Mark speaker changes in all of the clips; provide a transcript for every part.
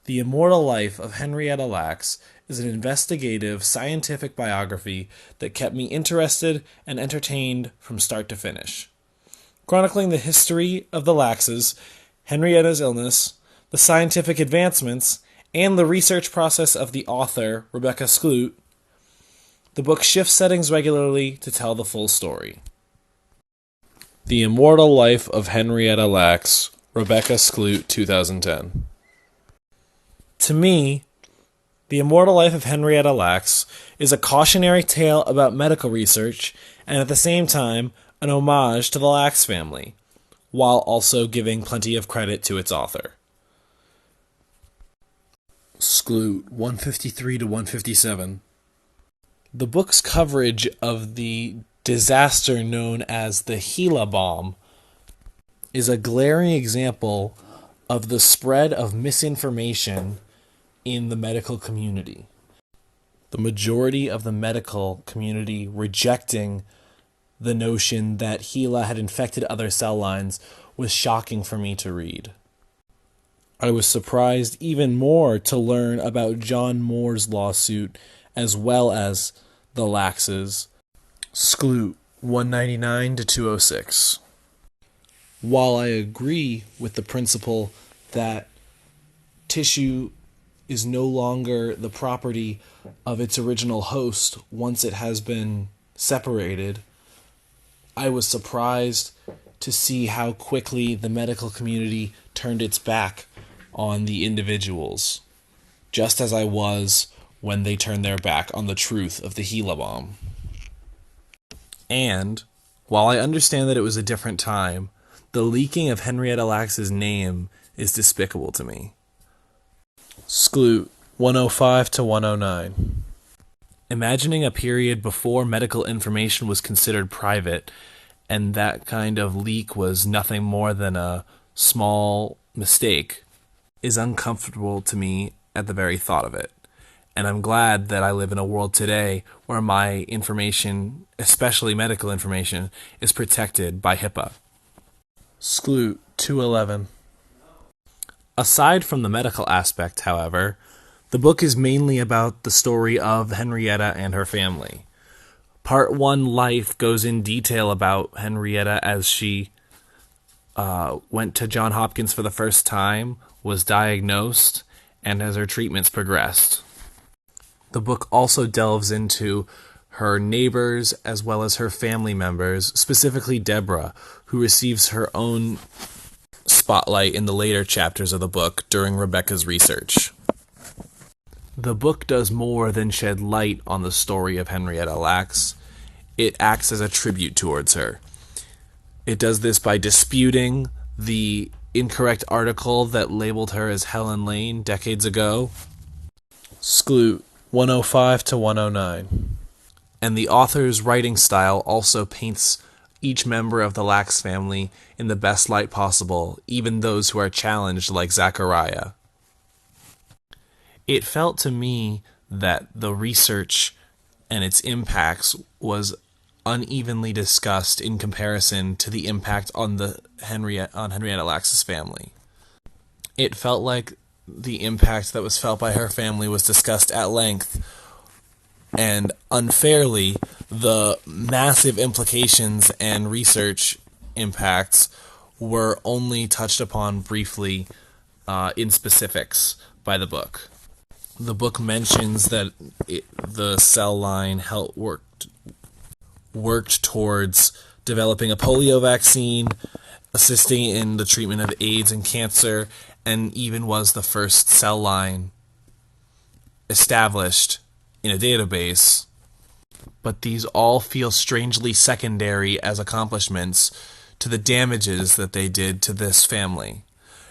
Speaker 1: The Immortal Life of Henrietta Lacks is an investigative scientific biography that kept me interested and entertained from start to finish. Chronicling the history of the Laxes, Henrietta's illness, the scientific advancements, and the research process of the author, Rebecca Skloot, the book shifts settings regularly to tell the full story. The Immortal Life of Henrietta Lacks, Rebecca Skloot, 2010. To me, The Immortal Life of Henrietta Lacks is a cautionary tale about medical research and at the same time an homage to the Lacks family, while also giving plenty of credit to its author. Skloot, 153 to 157. The book's coverage of the disaster known as the Gila bomb is a glaring example of the spread of misinformation in the medical community. The majority of the medical community rejecting the notion that Gila had infected other cell lines was shocking for me to read. I was surprised even more to learn about John Moore's lawsuit as well as the Laxes. Skloot, 199 to 206. While I agree with the principle that tissue is no longer the property of its original host once it has been separated, I was surprised to see how quickly the medical community turned its back on the individuals, just as I was when they turned their back on the truth of the Gila bomb. And, while I understand that it was a different time, the leaking of Henrietta Lacks' name is despicable to me. Skloot, 105 to 109. Imagining a period before medical information was considered private, and that kind of leak was nothing more than a small mistake, is uncomfortable to me at the very thought of it. And I'm glad that I live in a world today where my information, especially medical information, is protected by HIPAA. Skloot, 211. Aside from the medical aspect, however, the book is mainly about the story of Henrietta and her family. Part 1, Life, goes in detail about Henrietta as she went to Johns Hopkins for the first time, was diagnosed, and as her treatments progressed. The book also delves into her neighbors as well as her family members, specifically Deborah, who receives her own spotlight in the later chapters of the book during Rebecca's research. The book does more than shed light on the story of Henrietta Lacks. It acts as a tribute towards her. It does this by disputing the incorrect article that labeled her as Helen Lane decades ago. Skloot, 105 to 109. And the author's writing style also paints each member of the Lacks family in the best light possible, even those who are challenged like Zachariah. It felt to me that the research and its impacts was unevenly discussed in comparison to the impact on Henrietta Lacks' family. It felt like the impact that was felt by her family was discussed at length, and unfairly, the massive implications and research impacts were only touched upon briefly in specifics by the book. The book mentions that the cell line worked towards developing a polio vaccine, assisting in the treatment of AIDS and cancer, and even was the first cell line established in a database. But these all feel strangely secondary as accomplishments to the damages that they did to this family.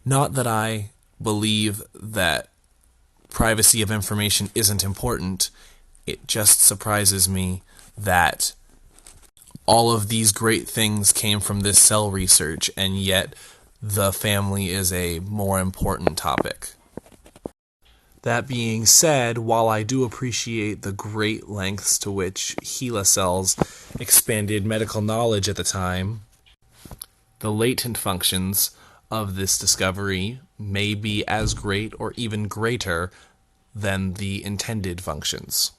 Speaker 1: Not that I believe that privacy of information isn't important. It just surprises me that all of these great things came from this cell research, and yet the family is a more important topic. That being said, while I do appreciate the great lengths to which HeLa cells expanded medical knowledge at the time, the latent functions of this discovery may be as great or even greater than the intended functions.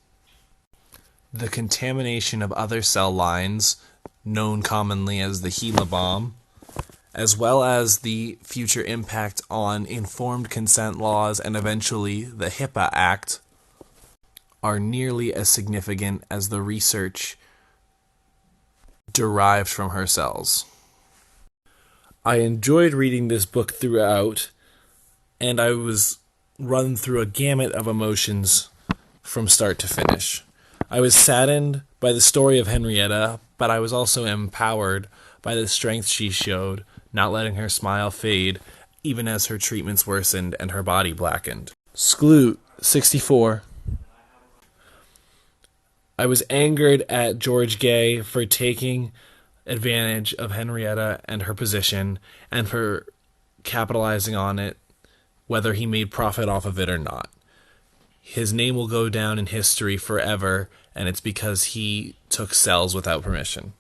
Speaker 1: The contamination of other cell lines, known commonly as the Gila bomb, as well as the future impact on informed consent laws and eventually the HIPAA Act, are nearly as significant as the research derived from her cells. I enjoyed reading this book throughout, and I was run through a gamut of emotions from start to finish. I was saddened by the story of Henrietta, but I was also empowered by the strength she showed, not letting her smile fade, even as her treatments worsened and her body blackened. Skloot, 64. I was angered at George Gay for taking advantage of Henrietta and her position and for capitalizing on it, whether he made profit off of it or not. His name will go down in history forever, and it's because he took cells without permission.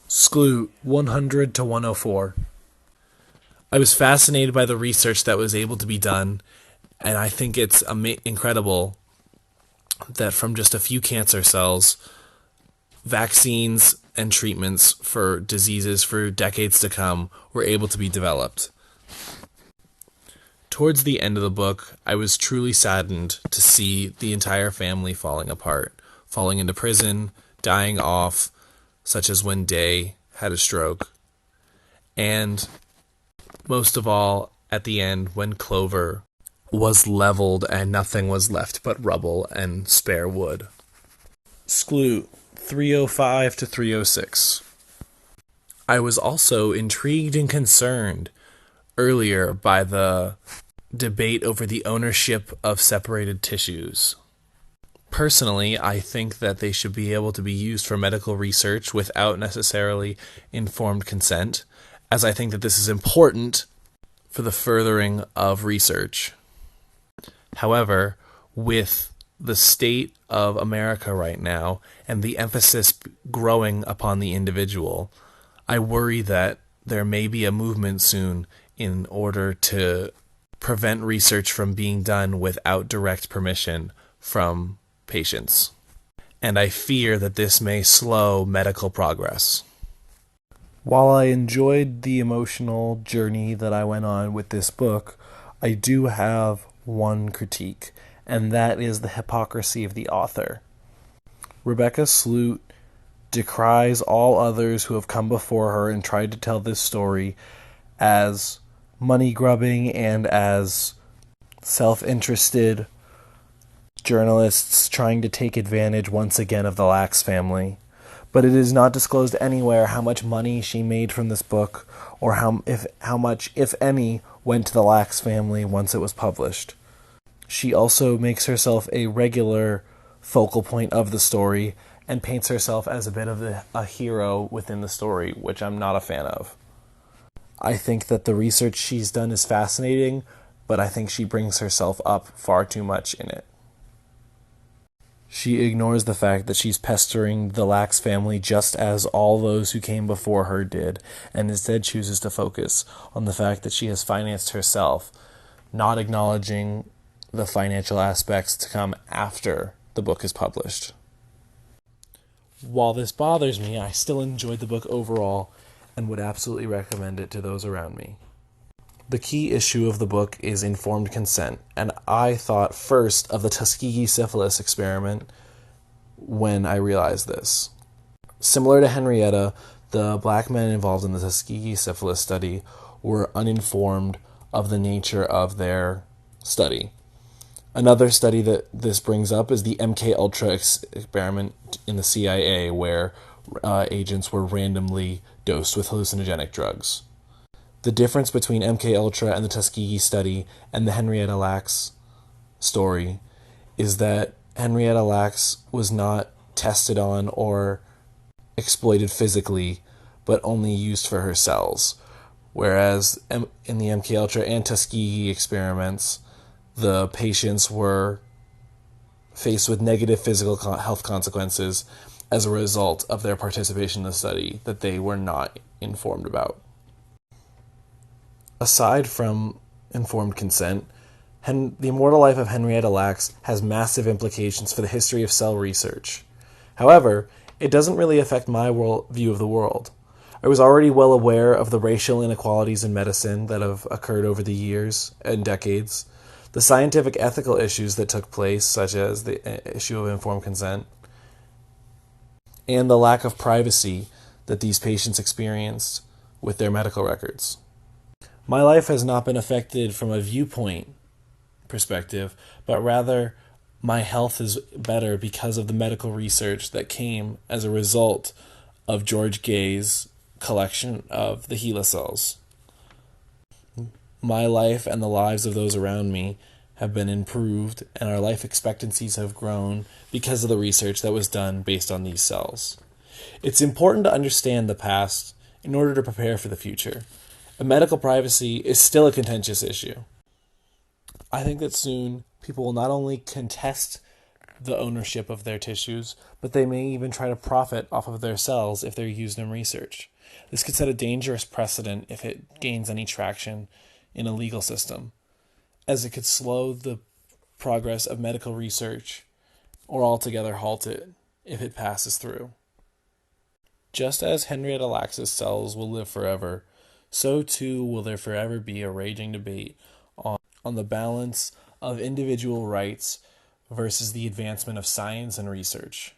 Speaker 1: Skloot, 100 to 104. I was fascinated by the research that was able to be done, and I think it's incredible that from just a few cancer cells, vaccines and treatments for diseases for decades to come were able to be developed. Towards the end of the book, I was truly saddened to see the entire family falling apart, falling into prison, dying off, such as when Day had a stroke, and most of all, at the end, when Clover was leveled and nothing was left but rubble and spare wood. Skloot, 305 to 306. I was also intrigued and concerned earlier by the debate over the ownership of separated tissues. Personally, I think that they should be able to be used for medical research without necessarily informed consent, as I think that this is important for the furthering of research. However, with the state of America right now and the emphasis growing upon the individual, I worry that there may be a movement soon in order to prevent research from being done without direct permission from patients. And I fear that this may slow medical progress. While I enjoyed the emotional journey that I went on with this book, I do have one critique, and that is the hypocrisy of the author. Rebecca Skloot decries all others who have come before her and tried to tell this story as money-grubbing and as self-interested journalists trying to take advantage once again of the Lax family. But it is not disclosed anywhere how much money she made from this book or how much, if any, went to the Lax family once it was published. She also makes herself a regular focal point of the story and paints herself as a bit of a hero within the story, which I'm not a fan of. I think that the research she's done is fascinating, but I think she brings herself up far too much in it. She ignores the fact that she's pestering the Lax family just as all those who came before her did, and instead chooses to focus on the fact that she has financed herself, not acknowledging the financial aspects to come after the book is published. While this bothers me, I still enjoyed the book overall and would absolutely recommend it to those around me. The key issue of the book is informed consent, and I thought first of the Tuskegee syphilis experiment when I realized this. Similar to Henrietta, the black men involved in the Tuskegee syphilis study were uninformed of the nature of their study. Another study that this brings up is the MKUltra experiment in the CIA, where agents were randomly dosed with hallucinogenic drugs. The difference between MKUltra and the Tuskegee study and the Henrietta Lacks story is that Henrietta Lacks was not tested on or exploited physically, but only used for her cells. Whereas in the MKUltra and Tuskegee experiments, the patients were faced with negative physical health consequences as a result of their participation in the study that they were not informed about. Aside from informed consent, the immortal life of Henrietta Lacks has massive implications for the history of cell research. However, it doesn't really affect my view of the world. I was already well aware of the racial inequalities in medicine that have occurred over the years and decades, the scientific ethical issues that took place, such as the issue of informed consent, and the lack of privacy that these patients experienced with their medical records. My life has not been affected from a viewpoint perspective, but rather my health is better because of the medical research that came as a result of George Gay's collection of the HeLa cells. My life and the lives of those around me have been improved, and our life expectancies have grown because of the research that was done based on these cells. It's important to understand the past in order to prepare for the future. And medical privacy is still a contentious issue. I think that soon people will not only contest the ownership of their tissues, but they may even try to profit off of their cells if they're used in research. This could set a dangerous precedent if it gains any traction in a legal system, as it could slow the progress of medical research or altogether halt it if it passes through. Just as Henrietta Lacks's cells will live forever, so too will there forever be a raging debate on the balance of individual rights versus the advancement of science and research.